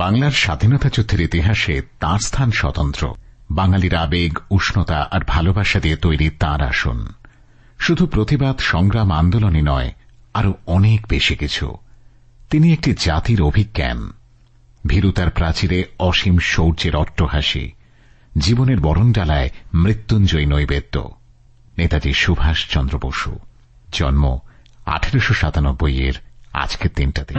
বাংলার স্বাধীনতা যুদ্ধের ইতিহাসে তাঁর স্থান স্বতন্ত্র। বাঙালির আবেগ, উষ্ণতা আর ভালোবাসা দিয়ে তৈরি তাঁর আসন। শুধু প্রতিবাদ, সংগ্রাম, আন্দোলনই নয়, আরো অনেক বেশি কিছু। তিনি একটি জাতির অভিজ্ঞান, ভীরুতার প্রাচীরে অসীম শৌর্যের অট্টহাসি, জীবনের বরণডালায় মৃত্যুঞ্জয়ী নৈবেদ্য। নেতাজি সুভাষচন্দ্র বসু। জন্ম 1897 আজকের দিনটাতে।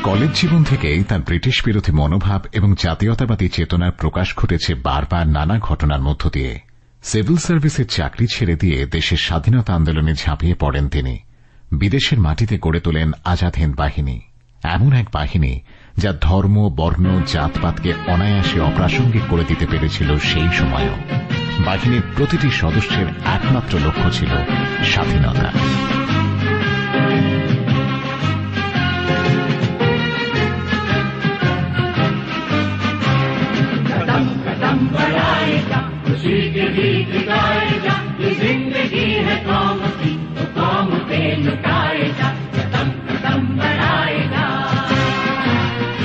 কলেজ জীবন থেকেই তার ব্রিটিশ বিরোধী মনোভাব এবং জাতীয়তাবাদী চেতনার প্রকাশ ঘটেছে বারবার নানা ঘটনার মধ্য দিয়ে। সিভিল সার্ভিসের চাকরি ছেড়ে দিয়ে দেশের স্বাধীনতা আন্দোলনে ঝাঁপিয়ে পড়েন তিনি। বিদেশের মাটিতে গড়ে তোলেন আজাদ হিন্দ বাহিনী, এমন এক বাহিনী যা ধর্ম, বর্ণ, জাতপাতকে অনায়াসে অপ্রাসঙ্গিক করে দিতে পেরেছিল সেই সময়ও। বাহিনীর প্রতিটি সদস্যের একমাত্র লক্ষ্য ছিল স্বাধীনতা।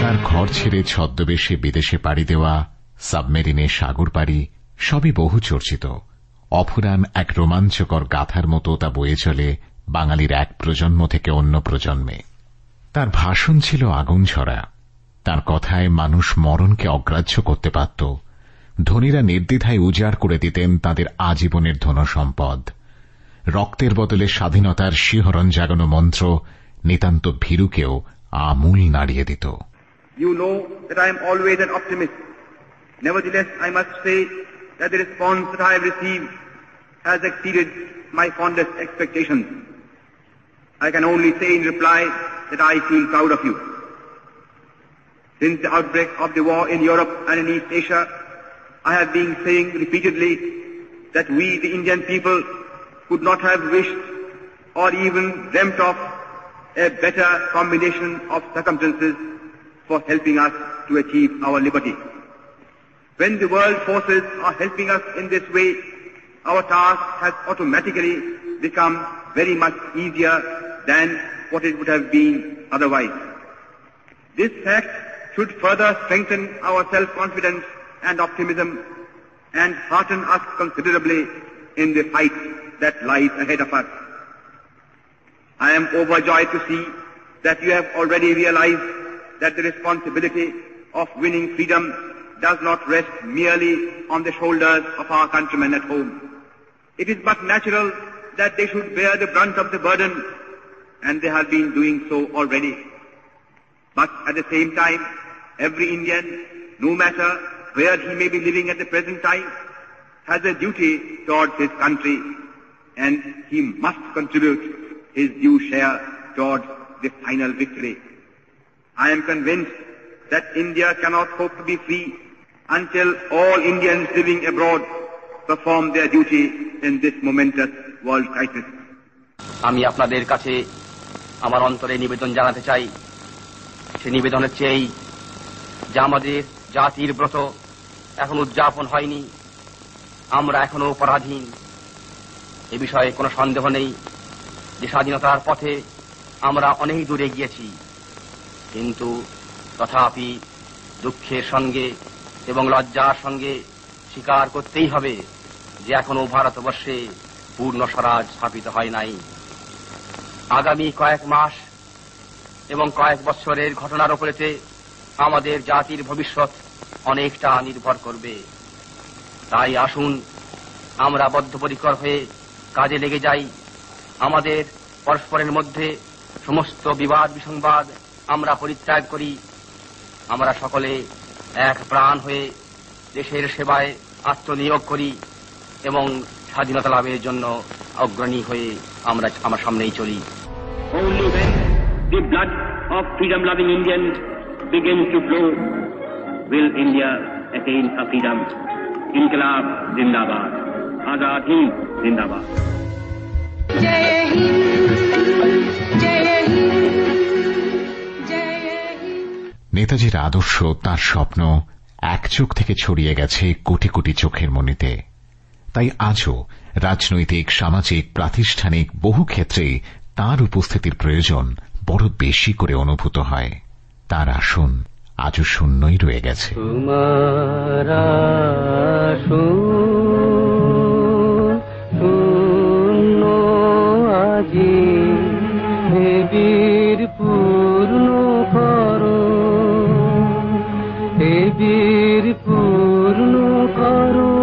তার ঘর ছেড়ে ছদ্মবেশে বিদেশে পাড়ি দেওয়া, সাবমেরিনে সাগর পাড়ি, সবই বহু চর্চিত। অফুরান এক রোমাঞ্চকর গাথার মতো তা বয়ে চলে বাঙালির এক প্রজন্ম থেকে অন্য প্রজন্মে। তার ভাষণ ছিল আগুন ঝরা। তার কথায় মানুষ মরণকে অগ্রাহ্য করতে পারত। ধনীরা নির্দ্বিধায় উজাড় করে দিতেন তাদের আজীবনের ধনসম্পদ। রক্তের বদলে স্বাধীনতার শিহরণ জাগানো মন্ত্র নিতান্ত ভীরুকেও আমূল নাড়িয়ে দিত। You know that I am always an optimist. Nevertheless, I must say that the response that I have received has exceeded my fondest expectations. I can only say in reply that I feel proud of you. Since the outbreak of the war in Europe and in East Asia, I have been saying repeatedly that we, the Indian people, could not have wished or even dreamt of a better combination of circumstances for helping us to achieve our liberty. When the world forces are helping us in this way, our task has automatically become very much easier than what it would have been otherwise. This fact should further strengthen our self-confidence and optimism and hearten us considerably in the fight that lies ahead of us. I am overjoyed to see that you have already realized that the responsibility of winning freedom does not rest merely on the shoulders of our countrymen at home. It is but natural that they should bear the brunt of the burden, and they have been doing so already. But at the same time, every Indian, no matter where he may be living at the present time, has a duty towards his country, and he must contribute his due share towards the final victory. I am convinced that India cannot hope to be free until all Indians living abroad perform their duty in this momentous world crisis. আমি আপনাদের কাছে আমার অন্তরে নিবেদন জানাতে চাই। সে নিবেদন হচ্ছে এই যে আমাদের জাতির ব্রত এখন উদযাপন হয়নি, আমরা এখনো পরাধীন। এ বিষয়ে কোনো সন্দেহ নেই যে স্বাধীনতার পথে আমরা অনেক দূরে গিয়েছি, কিন্তু তথাপি দুঃখের সঙ্গে এবং লজ্জার সঙ্গে স্বীকার করতেই হবে যে এখনো ভারতবর্ষে পূর্ণ স্বরাজ স্থাপিত হয় নাই। আগামী কয়েক মাস এবং কয়েক বছরের ঘটনার উপরেতে আমাদের জাতির ভবিষ্যৎ অনেকটা নির্ভর করবে। তাই আসুন আমরা বদ্ধপরিকর হয়ে কাজে লেগে যাই। আমাদের পরস্পরের মধ্যে সমস্ত বিবাদ বিসংবাদ আমরা পরিত্যাগ করি। আমরা সকলে এক প্রাণ হয়ে দেশের সেবায় আত্মনিয়োগ করি এবং স্বাধীনতা লাভের জন্য অগ্রণী হয়ে আমরা আমার সামনেই চলি। Only when the blood of freedom-loving Indians begins to flow will India attain her freedom. Inqilab Zindabad. Azad Hind Zindabad. Jai Hind, Jai Hind, Jai Hind. নেতাজির আদর্শ, তার স্বপ্ন এক চোখ থেকে ছড়িয়ে গেছে কোটি কোটি চোখের মণিতে। তাই আজও রাজনৈতিক, সামাজিক, প্রাতিষ্ঠানিক বহু ক্ষেত্রেই তার উপস্থিতির প্রয়োজন বড় বেশি করে অনুভূত হয়। তার আসন আজও শূন্যই রয়ে গেছে। পূর্ণ করো